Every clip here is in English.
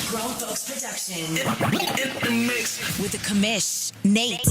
Grown Folks Production. In the mix. With the commish, Nate.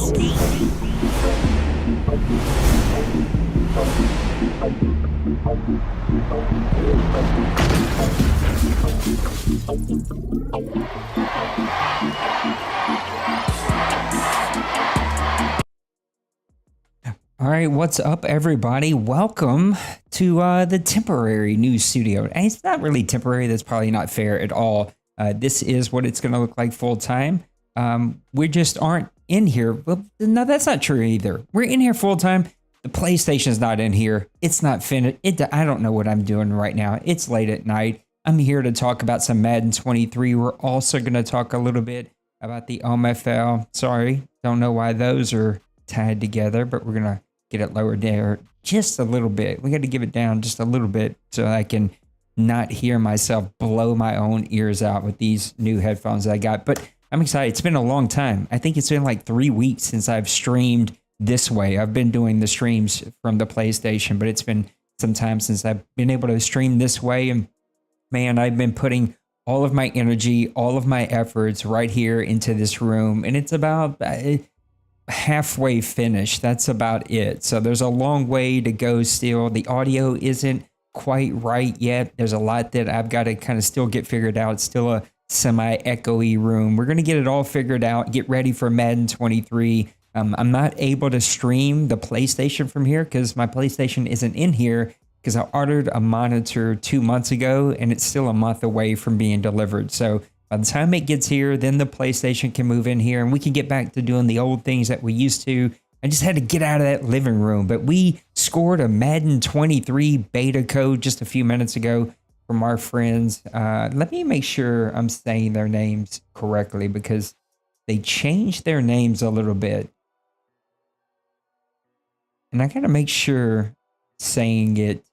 All right, what's up, everybody? Welcome to the temporary news studio. And it's not really temporary. That's probably not fair at all. This is what it's going to look like full time. We just aren't in here. Well, no, that's not true either. We're in here full time. The PlayStation's not in here. It's not finished. I don't know what I'm doing right now. It's late at night. I'm here to talk about some Madden 23. We're also going to talk a little bit about the OMFL. Sorry, don't know why those are tied together, but we're going to get it lowered there just a little bit. We got to give it down just a little bit so I can not hear myself blow my own ears out with these new headphones I got. But I'm excited. It's been a long time. I think it's been like 3 weeks since I've streamed this way. I've been doing the streams from the PlayStation, but it's been some time since I've been able to stream this way. And man, I've been putting all of my energy, all of my efforts right here into this room. And it's about halfway finished. That's about it. So there's a long way to go still. The audio isn't quite right yet. There's a lot that I've got to kind of still get figured out. It's still a semi-echoey room. We're going to get it all figured out, get ready for Madden 23. I'm not able to stream the PlayStation from here because my PlayStation isn't in here because I ordered a monitor 2 months ago and it's still a month away from being delivered. So by the time it gets here, then the PlayStation can move in here and we can get back to doing the old things that we used to. I just had to get out of that living room, but we scored a Madden 23 beta code just a few minutes ago from our friends. Let me make sure I'm saying their names correctly because they changed their names a little bit. And I got to make sure saying it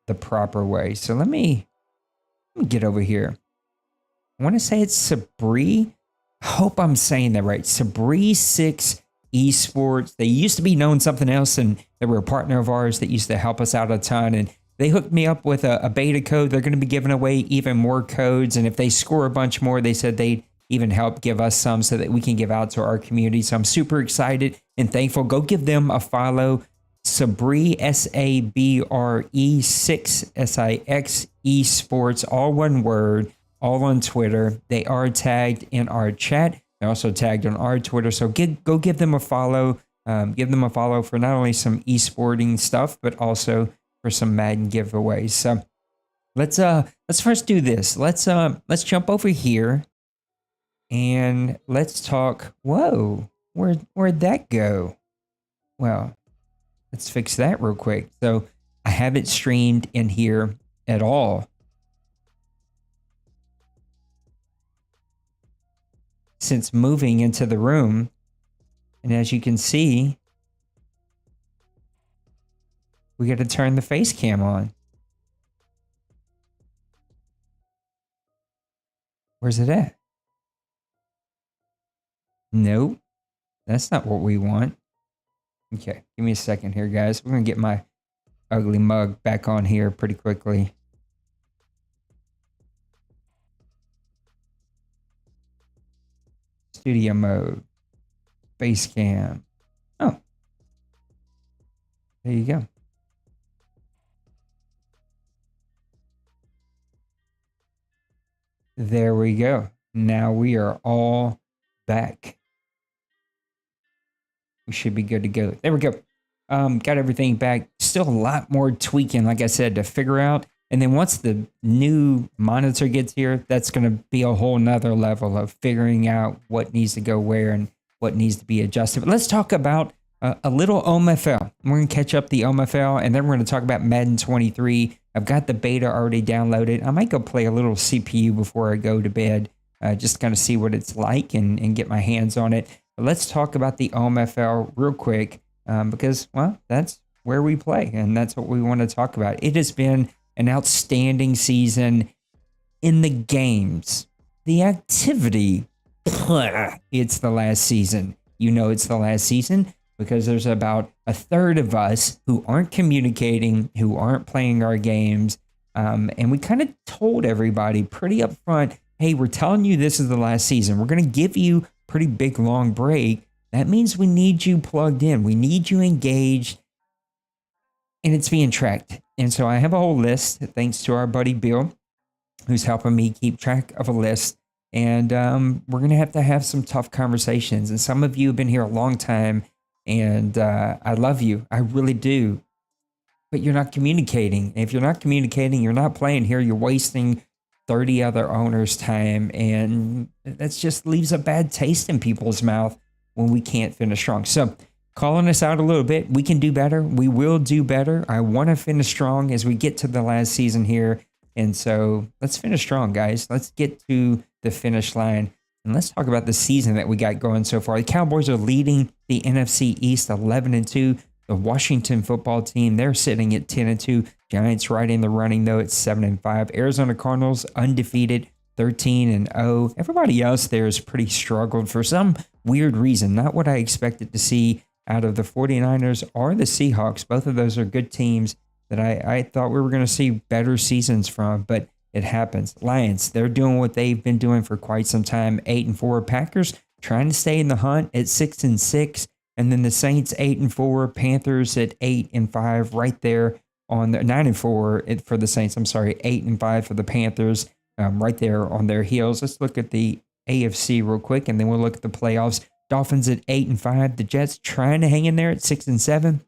the proper way. So let me get over here. I want to say it's Sabri. I hope I'm saying that right. Sabri 6 Esports. They used to be known something else, and they were a partner of ours that used to help us out a ton. And they hooked me up with a beta code. They're going to be giving away even more codes. And if they score a bunch more, they said they'd even help give us some so that we can give out to our community. So I'm super excited and thankful. Go give them a follow. Sabri, S-A-B-R-E 6 S-I-X Esports, all one word. All on Twitter. They are tagged in our chat. They're also tagged on our Twitter. So go give them a follow. Give them a follow for not only some esporting stuff, but also for some Madden giveaways. So let's first do this. Let's jump over here and let's talk. Whoa, where'd that go? Well, let's fix that real quick. So I haven't streamed in here at all since moving into the room. And as you can see, we got to turn the face cam on. Where's it at? Nope, that's not what we want. Okay, give me a second here, guys. We're going to get my ugly mug back on here pretty quickly. Studio mode. Face cam. Oh. There you go. There we go. Now we are all back. We should be good to go. There we go. Got everything back. Still a lot more tweaking, like I said, to figure out. And then once the new monitor gets here, that's going to be a whole nother level of figuring out what needs to go where and what needs to be adjusted. But let's talk about a little OMFL. We're going to catch up the OMFL, and then we're going to talk about Madden 23. I've got the beta already downloaded. I might go play a little CPU before I go to bed, just kind of see what it's like and get my hands on it. But let's talk about the OMFL real quick because, well, that's where we play, and that's what we want to talk about. It has been an outstanding season in the games. The activity, it's the last season. You know it's the last season because there's about a third of us who aren't communicating, who aren't playing our games. And we kind of told everybody pretty upfront, hey, we're telling you this is the last season. We're going to give you a pretty big, long break. That means we need you plugged in. We need you engaged. And it's being tracked. And so I have a whole list, thanks to our buddy Bill, who's helping me keep track of a list. And we're going to have some tough conversations. And some of you have been here a long time. And I love you. I really do. But you're not communicating. If you're not communicating, you're not playing here. You're wasting 30 other owners' time. And that just leaves a bad taste in people's mouth when we can't finish strong. So calling us out a little bit. We can do better. We will do better. I want to finish strong as we get to the last season here. And so let's finish strong, guys. Let's get to the finish line. And let's talk about the season that we got going so far. The Cowboys are leading the NFC East 11-2. The Washington football team, they're sitting at 10-2. Giants right in the running, though, at 7-5. Arizona Cardinals undefeated, 13-0. Everybody else there is pretty struggled for some weird reason. Not what I expected to see out of the 49ers or the Seahawks. Both of those are good teams that I thought we were going to see better seasons from, but it happens. Lions, they're doing what they've been doing for quite some time, 8-4. Packers trying to stay in the hunt at 6-6. And then the Saints 8-4, Panthers at 8-5, right there on the 9-4 for the Saints. I'm sorry, 8-5 for the Panthers, right there on their heels. Let's look at the AFC real quick, and then we'll look at the playoffs. Dolphins at 8-5, the Jets trying to hang in there at 6-7,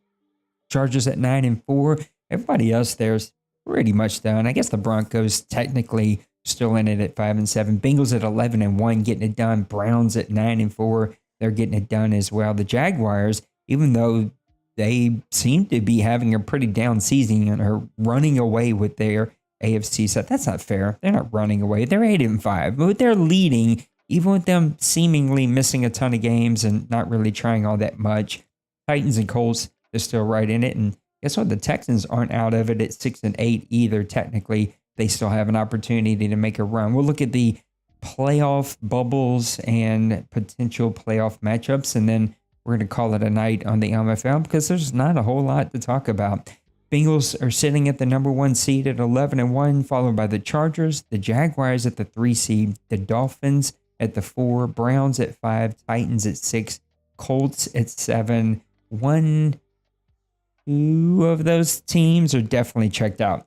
Chargers at 9-4. Everybody else there's pretty much done. I guess the Broncos technically still in it at 5-7. Bengals at 11-1, getting it done. Browns at 9-4. They're getting it done as well. The Jaguars, even though they seem to be having a pretty down season and are running away with their AFC set. That's not fair. They're not running away. They're 8-5, but they're leading, even with them seemingly missing a ton of games and not really trying all that much. Titans and Colts, they're still right in it. And guess what? The Texans aren't out of it at 6-8 either. Technically, they still have an opportunity to make a run. We'll look at the playoff bubbles and potential playoff matchups, and then we're going to call it a night on the OMFL because there's not a whole lot to talk about. Bengals are sitting at the number 1 seed at 11-1, followed by the Chargers, the Jaguars at the 3 seed, the Dolphins at the 4, Browns at 5, Titans at 6, Colts at 7. 1, 2 of those teams are definitely checked out.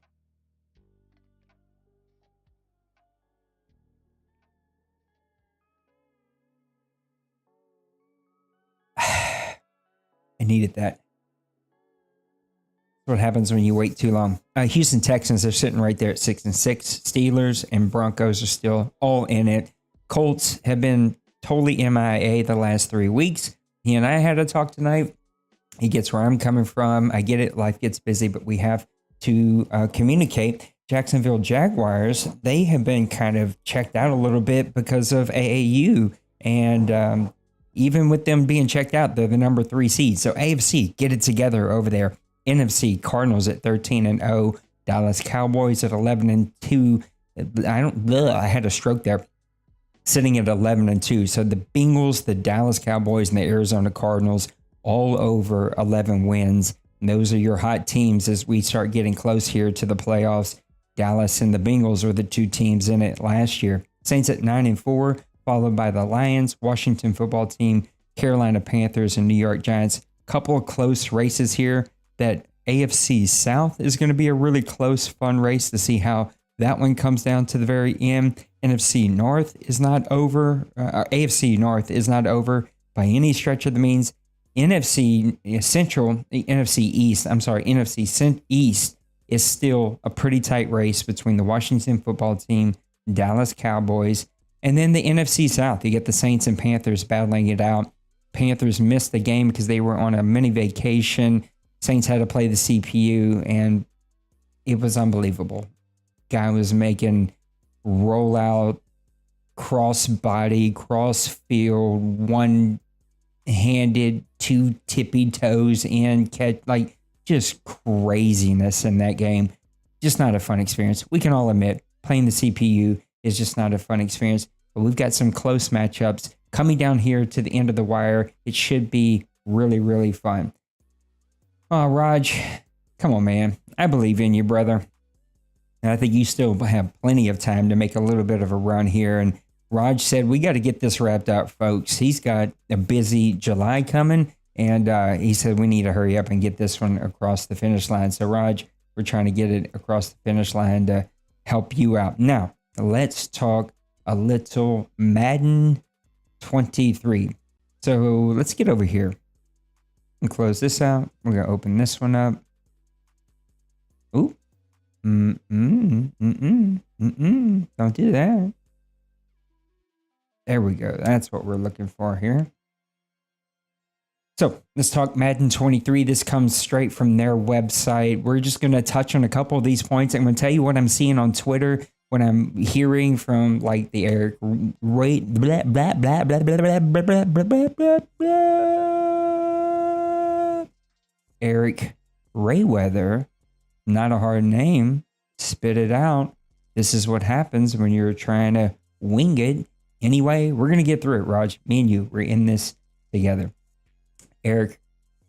I needed that. What happens when you wait too long. Houston Texans are sitting right there at 6-6. Steelers and Broncos are still all in it. Colts have been totally MIA the last 3 weeks. He and I had a talk tonight. He gets where I'm coming from. I get it. Life gets busy, but we have to communicate. Jacksonville Jaguars, they have been kind of checked out a little bit because of AAU. And even with them being checked out, they're the number 3 seed. So AFC, get it together over there. NFC, Cardinals at 13-0. Dallas Cowboys at 11-2. I had a stroke there. Sitting at 11-2. So the Bengals, the Dallas Cowboys, and the Arizona Cardinals all over 11 wins. And those are your hot teams as we start getting close here to the playoffs. Dallas and the Bengals were the 2 teams in it last year. Saints at 9-4, followed by the Lions, Washington football team, Carolina Panthers, and New York Giants. Couple of close races here. That AFC South is going to be a really close, fun race to see how that one comes down to the very end. NFC North is not over. AFC North is not over by any stretch of the means. NFC East is still a pretty tight race between the Washington football team, Dallas Cowboys, and then the NFC South. You get the Saints and Panthers battling it out. Panthers missed the game because they were on a mini vacation. Saints had to play the CPU, and it was unbelievable. Guy was making rollout, cross-body, cross-field, one-handed, 2 tippy toes in, catch, like just craziness in that game. Just not a fun experience. We can all admit playing the CPU is just not a fun experience, but we've got some close matchups coming down here to the end of the wire. It should be really, really fun. Oh, Raj, come on, man. I believe in you, brother. And I think you still have plenty of time to make a little bit of a run here. And Raj said, we got to get this wrapped up, folks. He's got a busy July coming. And he said, we need to hurry up and get this one across the finish line. So, Raj, we're trying to get it across the finish line to help you out. Now, let's talk a little Madden 23. So let's get over here and close this out. We're going to open this one up. Ooh. Don't do that. There we go. That's what we're looking for here. So let's talk Madden 23. This comes straight from their website. We're just going to touch on a couple of these points. I'm going to tell you what I'm seeing on Twitter, what I'm hearing from like the Eric Ray, blah, blah, blah, blah, blah, blah, blah, blah, blah, blah, blah. Eric Rayweather, not a hard name, spit it out. This is what happens when you're trying to wing it. Anyway, we're going to get through it, Raj. Me and you, we're in this together. Eric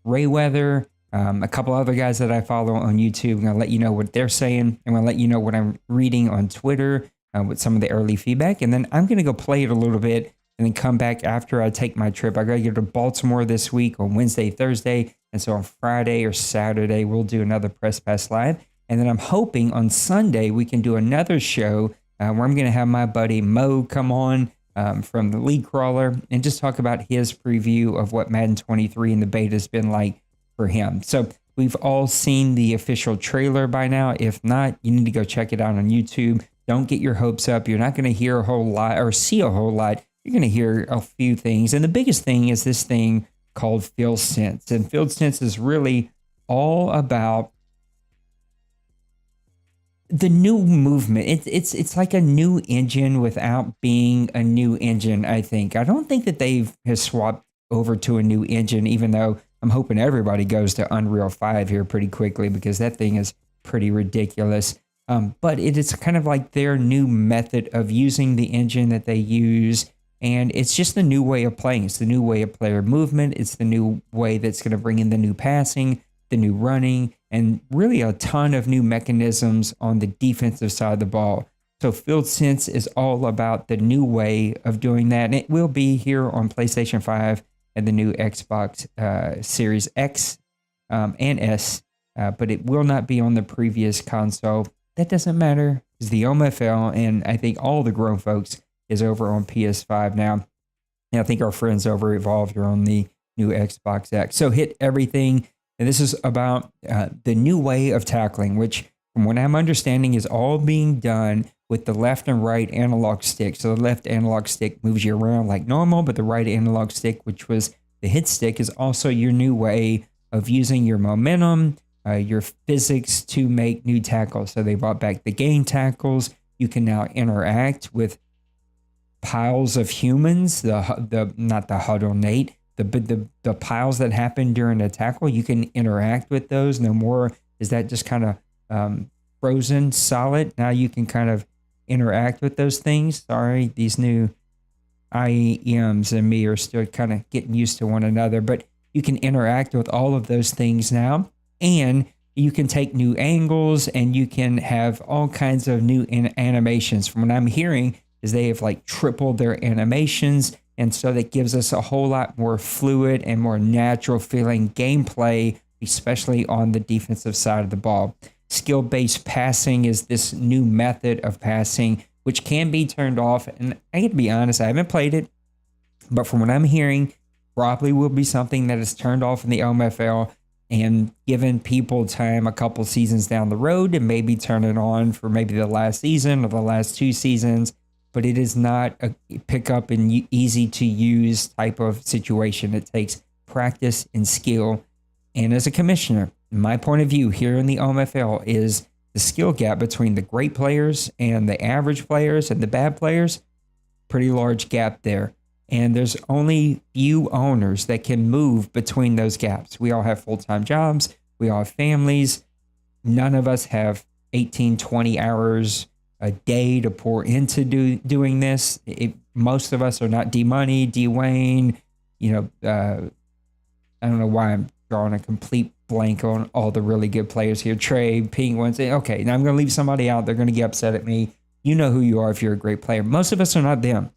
Rayweather, a couple other guys that I follow on YouTube. I'm going to let you know what they're saying. I'm going to let you know what I'm reading on Twitter with some of the early feedback. And then I'm going to go play it a little bit and then come back after I take my trip. I got to go to Baltimore this week on Wednesday, Thursday. And so on Friday or Saturday, we'll do another Press Pass Live. And then I'm hoping on Sunday we can do another show where I'm going to have my buddy Mo come on from the League Crawler and just talk about his preview of what Madden 23 and the beta has been like for him. So we've all seen the official trailer by now. If not, you need to go check it out on YouTube. Don't get your hopes up. You're not going to hear a whole lot or see a whole lot. You're going to hear a few things. And the biggest thing is this thing called Field Sense. And Field Sense is really all about the new movement. It's like a new engine without being a new engine, I think. I don't think that has swapped over to a new engine, even though I'm hoping everybody goes to Unreal 5 here pretty quickly because that thing is pretty ridiculous. But it is kind of like their new method of using the engine that they use. And it's just the new way of playing. It's the new way of player movement. It's the new way that's going to bring in the new passing, the new running, and really a ton of new mechanisms on the defensive side of the ball. So Field Sense is all about the new way of doing that. And it will be here on PlayStation 5 and the new Xbox Series X and S, but it will not be on the previous console. That doesn't matter because the OMFL and I think all the grown folks is over on PS5 now. And I think our friends over Evolved are on the new Xbox X. So hit everything. And this is about the new way of tackling, which from what I'm understanding is all being done with the left and right analog stick. So the left analog stick moves you around like normal, but the right analog stick, which was the hit stick, is also your new way of using your momentum, your physics to make new tackles. So they brought back the game tackles. You can now interact with piles of humans, the not the huddle, Nate, the piles that happen during a tackle. You can interact with those. No more is that just kind of frozen solid. Now you can kind of interact with those things. Sorry, these new IEMs and me are still kind of getting used to one another, but you can interact with all of those things now, and you can take new angles, and you can have all kinds of new animations. From what I'm hearing is they have like tripled their animations, and so that gives us a whole lot more fluid and more natural feeling gameplay, especially on the defensive side of the ball. Skill-based passing is this new method of passing, which can be turned off. And I got to be honest, I haven't played it, but from what I'm hearing, probably will be something that is turned off in the OMFL and given people time a couple seasons down the road and maybe turn it on for maybe the last season or the last 2 seasons. But it is not a pick up and easy to use type of situation. It takes practice and skill. And as a commissioner, my point of view here in the OMFL is the skill gap between the great players and the average players and the bad players, pretty large gap there. And there's only few owners that can move between those gaps. We all have full-time jobs. We all have families. None of us have 18, 20 hours a day to pour into doing this. Most of us are not D-Money, D-Wayne. I don't know why I'm drawing a complete blank on all the really good players here. Trey, Penguins. Okay, now I'm going to leave somebody out. They're going to get upset at me. You know who you are if you're a great player. Most of us are not them.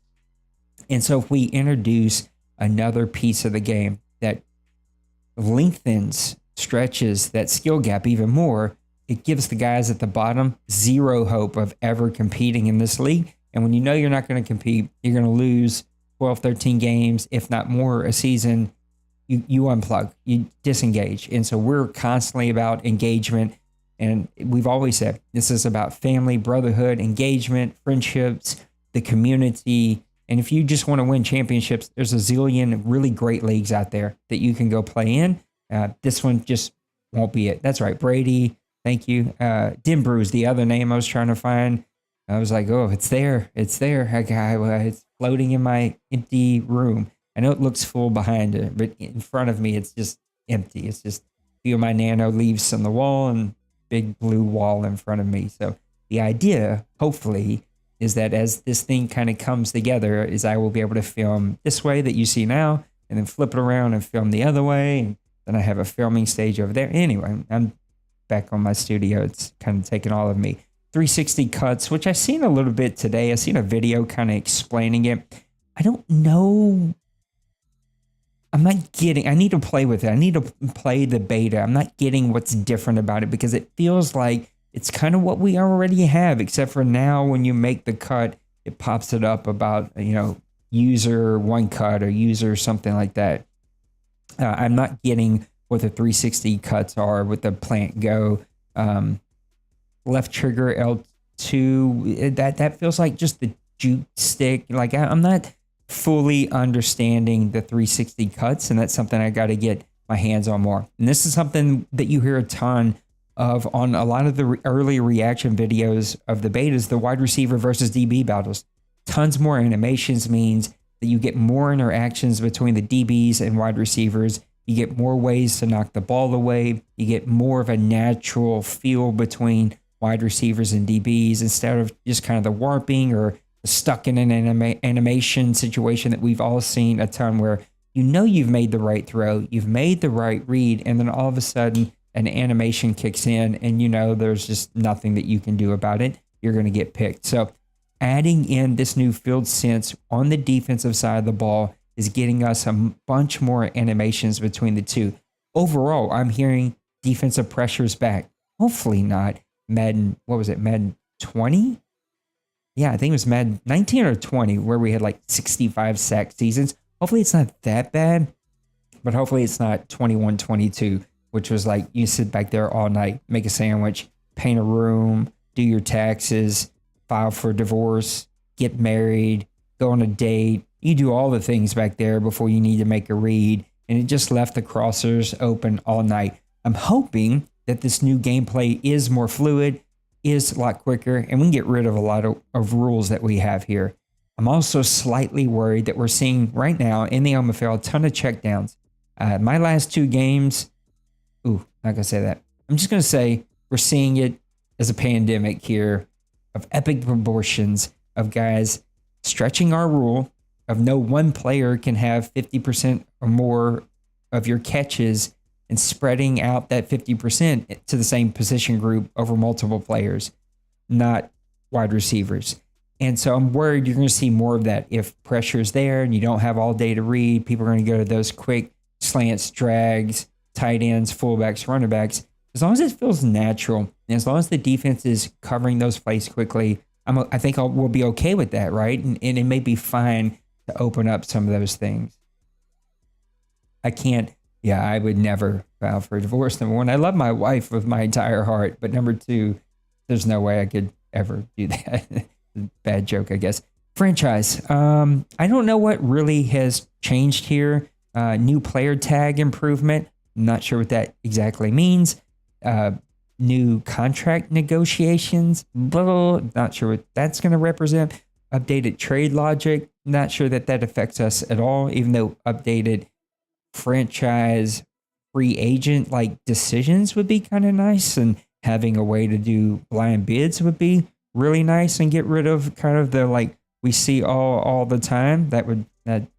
And so if we introduce another piece of the game that lengthens, stretches that skill gap even more, it gives the guys at the bottom zero hope of ever competing in this league. And when you know you're not going to compete, you're going to lose 12, 13 games, if not more, a season. You unplug, you disengage. And so we're constantly about engagement. And we've always said this is about family, brotherhood, engagement, friendships, the community. And if you just want to win championships, there's a zillion really great leagues out there that you can go play in. This one just won't be it. That's right, Brady. Thank you. Denbrew is the other name I was trying to find. I was like, oh, it's there. It's there. It's floating in my empty room. I know it looks full behind it, but in front of me, it's just empty. It's just a few of my nano leaves on the wall and big blue wall in front of me. So the idea, hopefully, is that as this thing kind of comes together, is I will be able to film this way that you see now, and then flip it around and film the other way. And then I have a filming stage over there. Anyway, I'm back on my studio. It's kind of taking all of me. 360 cuts, which I've seen a little bit today. I've seen a video kind of explaining it. I don't know. I'm not getting, I need to play with it. I need to play the beta. I'm not getting what's different about it because it feels like it's kind of what we already have, except for now when you make the cut, it pops it up about, user one cut or user something like that. I'm not getting what the 360 cuts are with the plant go. Left trigger L2, that feels like just the juke stick. Like I'm not fully understanding the 360 cuts, and that's something I got to get my hands on more. And this is something that you hear a ton of on a lot of the early reaction videos of the betas, the wide receiver versus DB battles. Tons more animations means that you get more interactions between the DBs and wide receivers. You get more ways to knock the ball away. You get more of a natural feel between wide receivers and DBs instead of just kind of the warping or stuck in an animation situation that we've all seen a ton where you've made the right throw, you've made the right read, and then all of a sudden an animation kicks in and there's just nothing that you can do about it. You're going to get picked. So adding in this new field sense on the defensive side of the ball is getting us a bunch more animations between the two. Overall, I'm hearing defensive pressures back. Hopefully not Madden, what was it, Madden 20? Yeah, I think it was Madden 19 or 20 where we had like 65 sack seasons. Hopefully it's not that bad, but hopefully it's not 21-22 which was like you sit back there all night, make a sandwich, paint a room, do your taxes, file for divorce, get married, go on a date. You do all the things back there before you need to make a read. And it just left the crossers open all night. I'm hoping that this new gameplay is more fluid, is a lot quicker, and we can get rid of a lot of rules that we have here. I'm also slightly worried that we're seeing right now in the OMFL a ton of checkdowns. My last 2 games, not gonna say that. I'm just gonna say we're seeing it as a pandemic here of epic proportions of guys stretching our rule of no one player can have 50% or more of your catches and spreading out that 50% to the same position group over multiple players, not wide receivers. And so I'm worried you're going to see more of that. If pressure's there and you don't have all day to read, people are going to go to those quick slants, drags, tight ends, fullbacks, running backs. As long as it feels natural, and as long as the defense is covering those plays quickly, I think we'll be okay with that, right? And it may be fine to open up some of those things. I would never file for a divorce. Number one, I love my wife with my entire heart. But number 2, there's no way I could ever do that. Bad joke, I guess. Franchise. I don't know what really has changed here. New player tag improvement. I'm not sure what that exactly means. New contract negotiations. Not sure what that's going to represent. Updated trade logic. Not sure that affects us at all, even though updated franchise free agent like decisions would be kind of nice, and having a way to do blind bids would be really nice and get rid of kind of the like we see all the time. That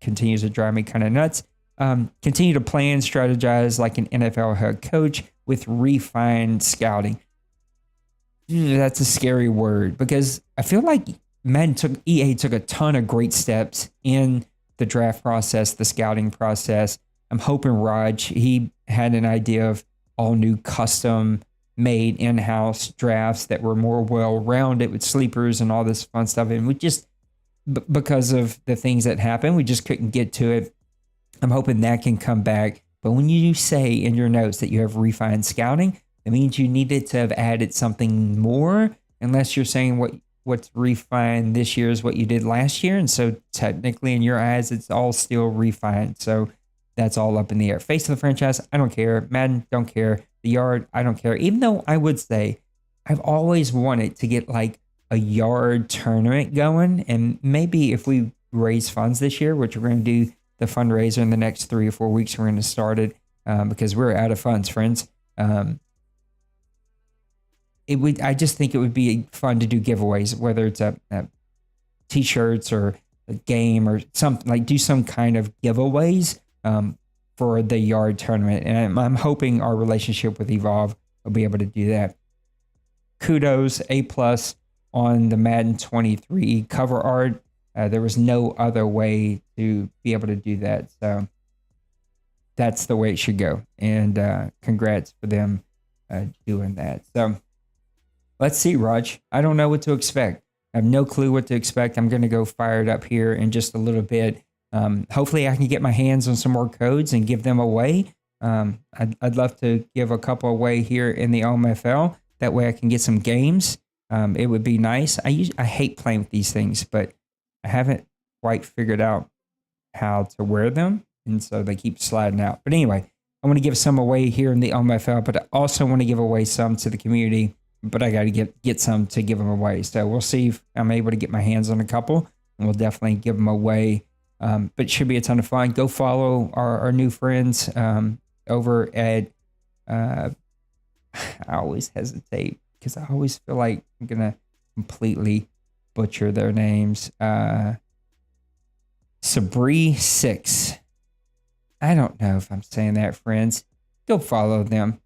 continues to drive me kind of nuts. Continue to plan, strategize like an NFL head coach with refined scouting. That's a scary word because I feel like EA took a ton of great steps in the draft process, the scouting process. I'm hoping Raj, he had an idea of all new custom made in-house drafts that were more well-rounded with sleepers and all this fun stuff. And we just, because of the things that happened, we just couldn't get to it. I'm hoping that can come back. But when you say in your notes that you have refined scouting, it means you needed to have added something more, unless you're saying what's refined this year is what you did last year. And so technically in your eyes, it's all still refined. So that's all up in the air. Face of the franchise, I don't care. Madden, don't care. The yard, I don't care. Even though I would say I've always wanted to get like a yard tournament going. And maybe if we raise funds this year, which we're going to do the fundraiser in the next 3 or 4 weeks, we're going to start it because we're out of funds, friends. I just think it would be fun to do giveaways, whether it's a t-shirts or a game or something, like do some kind of giveaways for the yard tournament. And I'm hoping our relationship with Evolve will be able to do that. Kudos, A+ on the Madden 23 cover art. There was no other way to be able to do that. So that's the way it should go. And congrats for them doing that. So let's see, Raj. I don't know what to expect. I have no clue what to expect. I'm going to go fire it up here in just a little bit. Hopefully I can get my hands on some more codes and give them away. I'd love to give a couple away here in the OMFL. That way I can get some games. It would be nice. I hate playing with these things, but I haven't quite figured out how to wear them. And so they keep sliding out. But anyway, I want to give some away here in the OMFL, but I also want to give away some to the community, but I got to get some to give them away. So we'll see if I'm able to get my hands on a couple, and we'll definitely give them away. But it should be a ton of fun. Go follow our new friends over at, I always hesitate because I always feel like I'm going to completely butcher their names. Sabree6. I don't know if I'm saying that, friends. Go follow them.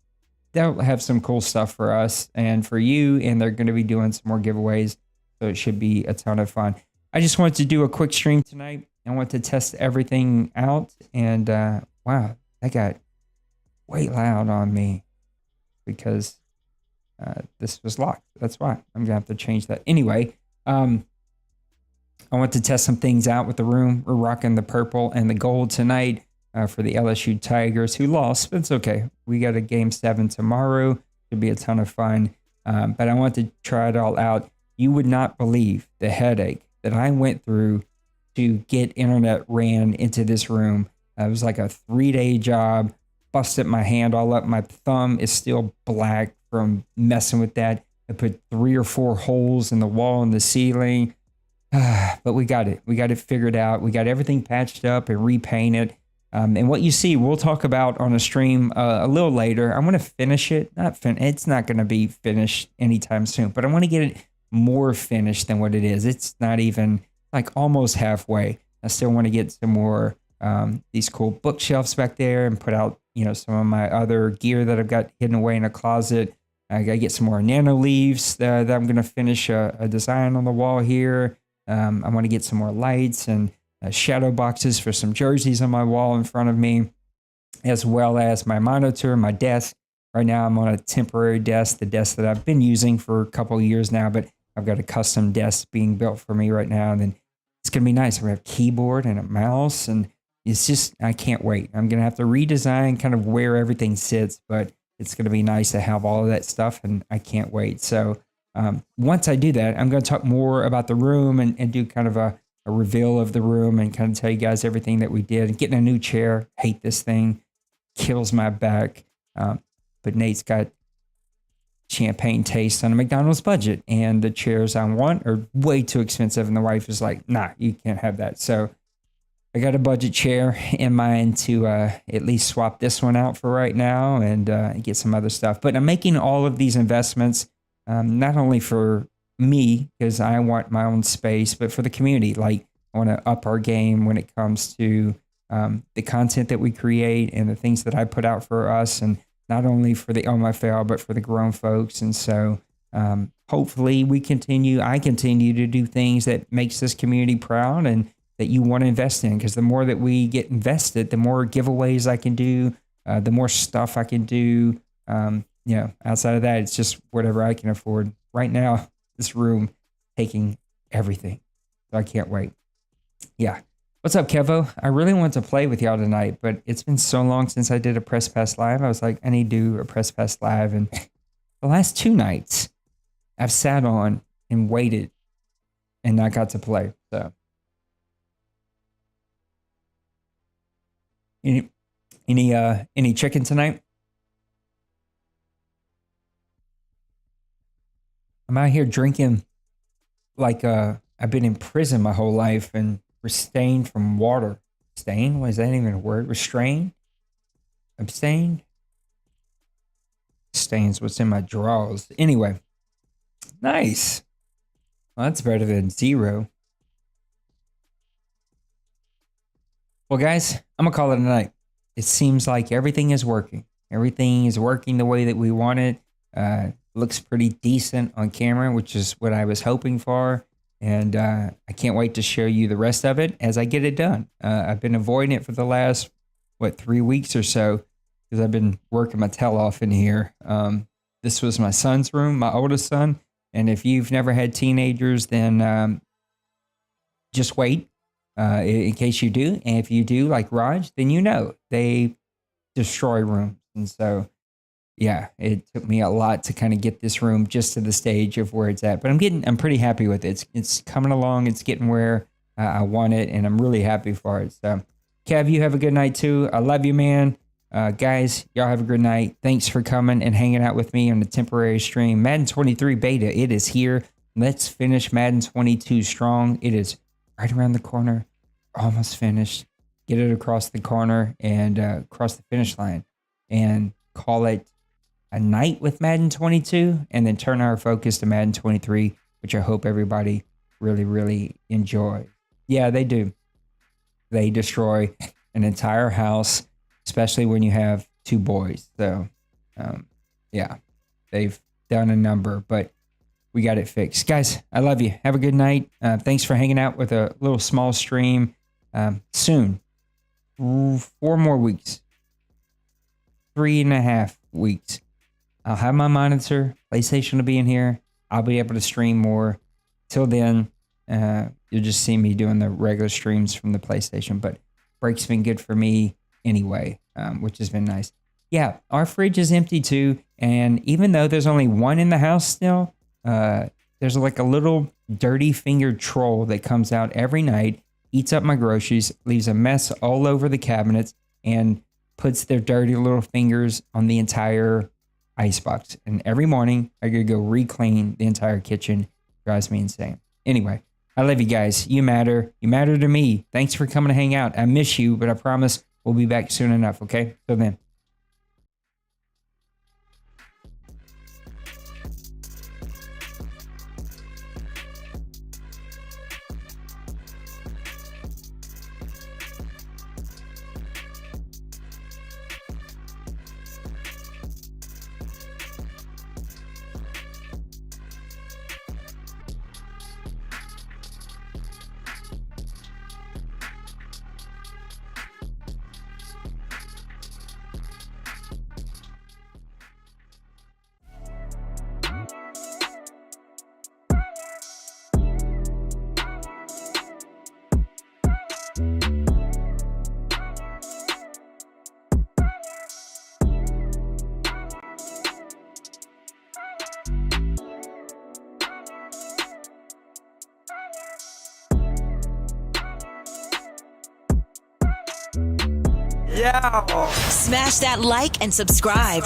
They'll have some cool stuff for us and for you, and they're going to be doing some more giveaways. So it should be a ton of fun. I just wanted to do a quick stream tonight. I want to test everything out. And wow, that got way loud on me because this was locked. That's why I'm going to have to change that. Anyway, I want to test some things out with the room. We're rocking the purple and the gold tonight. for the LSU Tigers, who lost, but it's okay. We got a Game 7 tomorrow. Should be a ton of fun. But I want to try it all out. You would not believe the headache that I went through to get internet ran into this room. It was like a 3-day job. Busted my hand all up. My thumb is still black from messing with that. I put 3 or 4 holes in the wall and the ceiling. But we got it. We got it figured out. We got everything patched up and repainted. And what you see, we'll talk about on a stream a little later. I want to finish it. It's not going to be finished anytime soon, but I want to get it more finished than what it is. It's not even like almost halfway. I still want to get some more these cool bookshelves back there and put out, some of my other gear that I've got hidden away in a closet. I got to get some more nano leaves that I'm going to finish a design on the wall here. I want to get some more lights and shadow boxes for some jerseys on my wall in front of me, as well as my monitor, my desk. Right now I'm on a temporary desk, the desk that I've been using for a couple of years now, but I've got a custom desk being built for me right now. And then it's going to be nice. We have a keyboard and a mouse, and it's just, I can't wait. I'm going to have to redesign kind of where everything sits, but it's going to be nice to have all of that stuff, and I can't wait. So once I do that, I'm going to talk more about the room and do kind of a reveal of the room and kind of tell you guys everything that we did. And getting a new chair, hate this thing, kills my back. But Nate's got champagne taste on a McDonald's budget, and the chairs I want are way too expensive. And the wife is like, nah, you can't have that. So I got a budget chair in mind to at least swap this one out for right now and get some other stuff. But I'm making all of these investments not only for me, because I want my own space, but for the community. Like, I want to up our game when it comes to the content that we create and the things that I put out for us, and not only for the OMFL, but for the grown folks. And so hopefully I continue to do things that makes this community proud and that you want to invest in, because the more that we get invested, the more giveaways I can do, the more stuff I can do. Outside of that, it's just whatever I can afford. Right now, this room taking everything. So I can't wait. Yeah. What's up, Kevo? I really want to play with y'all tonight, but it's been so long since I did a Press Pass Live. I was like, I need to do a Press Pass Live. And the last 2 nights, I've sat on and waited and not got to play. So any chicken tonight? I'm out here drinking like I've been in prison my whole life and restrained from water. Stain? What is that even a word? Restrained? Abstained? Stains what's in my drawers. Anyway, nice. Well, that's better than 0. Well, guys, I'm going to call it a night. It seems like everything is working. Everything is working the way that we want it. Looks pretty decent on camera, which is what I was hoping for. And I can't wait to show you the rest of it as I get it done. I've been avoiding it for the last, 3 weeks or so, because I've been working my tail off in here. This was my son's room, my oldest son. And if you've never had teenagers, then just wait in case you do. And if you do, like Raj, then they destroy rooms. And so, yeah, it took me a lot to kind of get this room just to the stage of where it's at. But I'm pretty happy with it. It's coming along. It's getting where I want it, and I'm really happy for it. So, Kev, you have a good night too. I love you, man. Guys, y'all have a good night. Thanks for coming and hanging out with me on the temporary stream. Madden 23 beta, it is here. Let's finish Madden 22 strong. It is right around the corner. Almost finished. Get it across the corner and across the finish line, and call it a night with Madden 22, and then turn our focus to Madden 23, which I hope everybody really, really enjoys. Yeah, they do. They destroy an entire house, especially when you have 2 boys. So, yeah, they've done a number, but we got it fixed. Guys, I love you. Have a good night. Thanks for hanging out with a little small stream. Soon, 4 more weeks, 3.5 weeks. I'll have my monitor, PlayStation will be in here. I'll be able to stream more. Till then, you'll just see me doing the regular streams from the PlayStation. But break's been good for me. anyway, which has been nice. Yeah, our fridge is empty too. And even though there's only one in the house still, there's like a little dirty fingered troll that comes out every night, eats up my groceries, leaves a mess all over the cabinets, and puts their dirty little fingers on the entire icebox. And every morning, I gotta go re-clean the entire kitchen. Drives me insane. Anyway, I love you guys. You matter. You matter to me. Thanks for coming to hang out. I miss you, but I promise we'll be back soon enough, okay? Till then. Smash that like and subscribe.